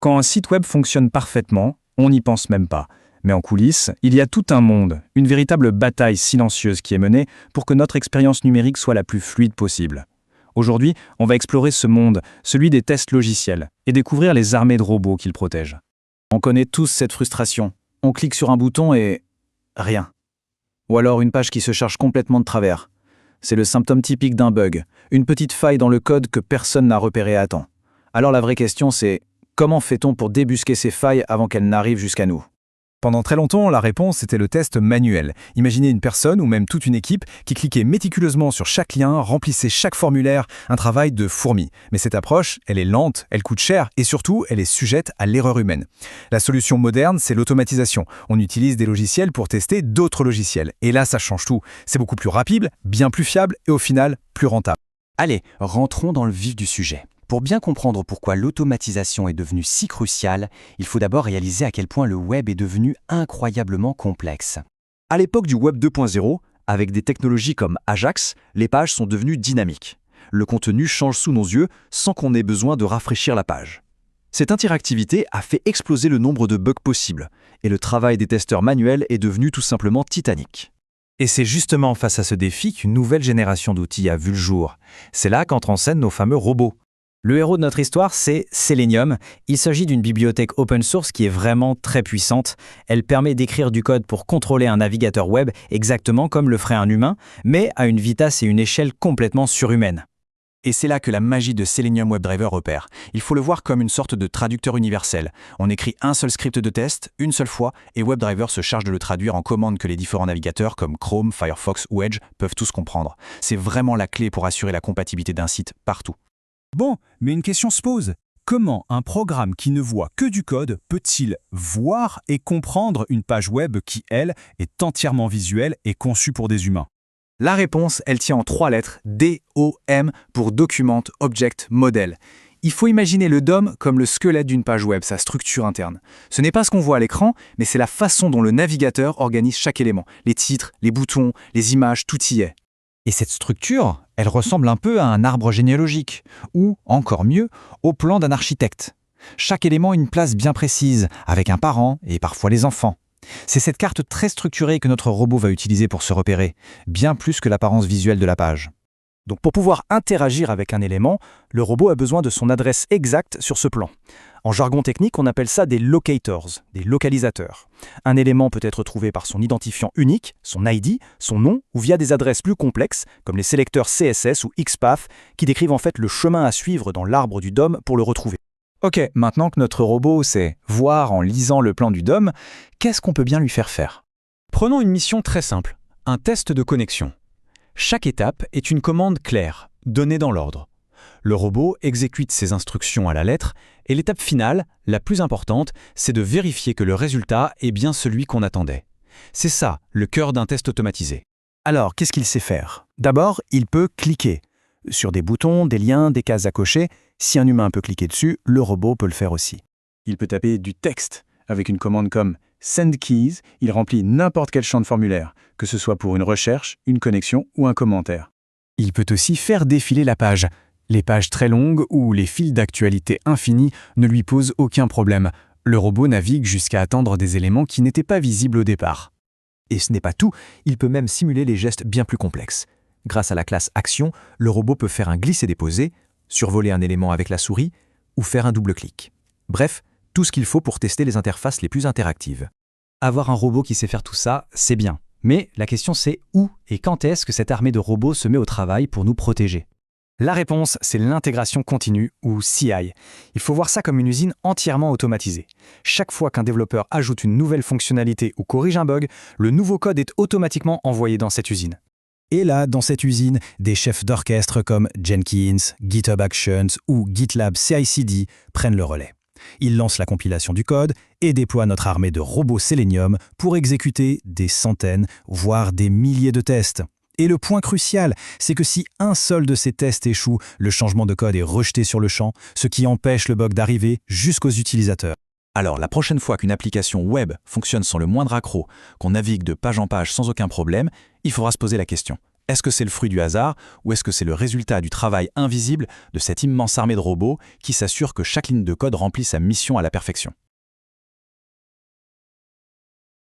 Quand un site web fonctionne parfaitement, on n'y pense même pas. Mais en coulisses, il y a tout un monde, une véritable bataille silencieuse qui est menée pour que notre expérience numérique soit la plus fluide possible. Aujourd'hui, on va explorer ce monde, celui des tests logiciels, et découvrir les armées de robots qu'ils protègent. On connaît tous cette frustration. On clique sur un bouton et... rien. Ou alors une page qui se charge complètement de travers. C'est le symptôme typique d'un bug, une petite faille dans le code que personne n'a repéré à temps. Alors la vraie question c'est, comment fait-on pour débusquer ces failles avant qu'elles n'arrivent jusqu'à nous ? Pendant très longtemps, la réponse était le test manuel. Imaginez une personne ou même toute une équipe qui cliquait méticuleusement sur chaque lien, remplissait chaque formulaire, un travail de fourmi. Mais cette approche, elle est lente, elle coûte cher et surtout, elle est sujette à l'erreur humaine. La solution moderne, c'est l'automatisation. On utilise des logiciels pour tester d'autres logiciels. Et là, ça change tout. C'est beaucoup plus rapide, bien plus fiable et au final, plus rentable. Allez, rentrons dans le vif du sujet. Pour bien comprendre pourquoi l'automatisation est devenue si cruciale, il faut d'abord réaliser à quel point le web est devenu incroyablement complexe. À l'époque du Web 2.0, avec des technologies comme Ajax, les pages sont devenues dynamiques. Le contenu change sous nos yeux sans qu'on ait besoin de rafraîchir la page. Cette interactivité a fait exploser le nombre de bugs possibles, et le travail des testeurs manuels est devenu tout simplement titanique. Et c'est justement face à ce défi qu'une nouvelle génération d'outils a vu le jour. C'est là qu'entrent en scène nos fameux robots. Le héros de notre histoire, c'est Selenium. Il s'agit d'une bibliothèque open source qui est vraiment très puissante. Elle permet d'écrire du code pour contrôler un navigateur web exactement comme le ferait un humain, mais à une vitesse et une échelle complètement surhumaines. Et c'est là que la magie de Selenium WebDriver opère. Il faut le voir comme une sorte de traducteur universel. On écrit un seul script de test, une seule fois, et WebDriver se charge de le traduire en commande que les différents navigateurs comme Chrome, Firefox ou Edge peuvent tous comprendre. C'est vraiment la clé pour assurer la compatibilité d'un site partout. Bon, mais une question se pose. Comment un programme qui ne voit que du code peut-il voir et comprendre une page web qui, elle, est entièrement visuelle et conçue pour des humains ? La réponse, elle tient en 3 lettres, DOM pour Document Object Model. Il faut imaginer le DOM comme le squelette d'une page web, sa structure interne. Ce n'est pas ce qu'on voit à l'écran, mais c'est la façon dont le navigateur organise chaque élément. Les titres, les boutons, les images, tout y est. Et cette structure, elle ressemble un peu à un arbre généalogique, ou, encore mieux, au plan d'un architecte. Chaque élément a une place bien précise, avec un parent et parfois les enfants. C'est cette carte très structurée que notre robot va utiliser pour se repérer, bien plus que l'apparence visuelle de la page. Donc pour pouvoir interagir avec un élément, le robot a besoin de son adresse exacte sur ce plan. En jargon technique, on appelle ça des locators, des localisateurs. Un élément peut être trouvé par son identifiant unique, son ID, son nom, ou via des adresses plus complexes, comme les sélecteurs CSS ou XPath, qui décrivent en fait le chemin à suivre dans l'arbre du DOM pour le retrouver. Ok, maintenant que notre robot sait voir en lisant le plan du DOM, qu'est-ce qu'on peut bien lui faire faire ? Prenons une mission très simple, un test de connexion. Chaque étape est une commande claire, donnée dans l'ordre. Le robot exécute ses instructions à la lettre et l'étape finale, la plus importante, c'est de vérifier que le résultat est bien celui qu'on attendait. C'est ça, le cœur d'un test automatisé. Alors, qu'est-ce qu'il sait faire ? D'abord, il peut cliquer sur des boutons, des liens, des cases à cocher. Si un humain peut cliquer dessus, le robot peut le faire aussi. Il peut taper du texte avec une commande comme Send Keys. Il remplit n'importe quel champ de formulaire, que ce soit pour une recherche, une connexion ou un commentaire. Il peut aussi faire défiler la page. Les pages très longues ou les fils d'actualité infinis ne lui posent aucun problème. Le robot navigue jusqu'à attendre des éléments qui n'étaient pas visibles au départ. Et ce n'est pas tout, il peut même simuler les gestes bien plus complexes. Grâce à la classe Action, le robot peut faire un glisser-déposer, survoler un élément avec la souris ou faire un double-clic. Bref, tout ce qu'il faut pour tester les interfaces les plus interactives. Avoir un robot qui sait faire tout ça, c'est bien. Mais la question c'est où et quand est-ce que cette armée de robots se met au travail pour nous protéger ? La réponse, c'est l'intégration continue, ou CI. Il faut voir ça comme une usine entièrement automatisée. Chaque fois qu'un développeur ajoute une nouvelle fonctionnalité ou corrige un bug, le nouveau code est automatiquement envoyé dans cette usine. Et là, dans cette usine, des chefs d'orchestre comme Jenkins, GitHub Actions ou GitLab CI/CD prennent le relais. Ils lancent la compilation du code et déploient notre armée de robots Selenium pour exécuter des centaines, voire des milliers de tests. Et le point crucial, c'est que si un seul de ces tests échoue, le changement de code est rejeté sur le champ, ce qui empêche le bug d'arriver jusqu'aux utilisateurs. Alors, la prochaine fois qu'une application web fonctionne sans le moindre accroc, qu'on navigue de page en page sans aucun problème, il faudra se poser la question. Est-ce que c'est le fruit du hasard ou est-ce que c'est le résultat du travail invisible de cette immense armée de robots qui s'assure que chaque ligne de code remplit sa mission à la perfection ?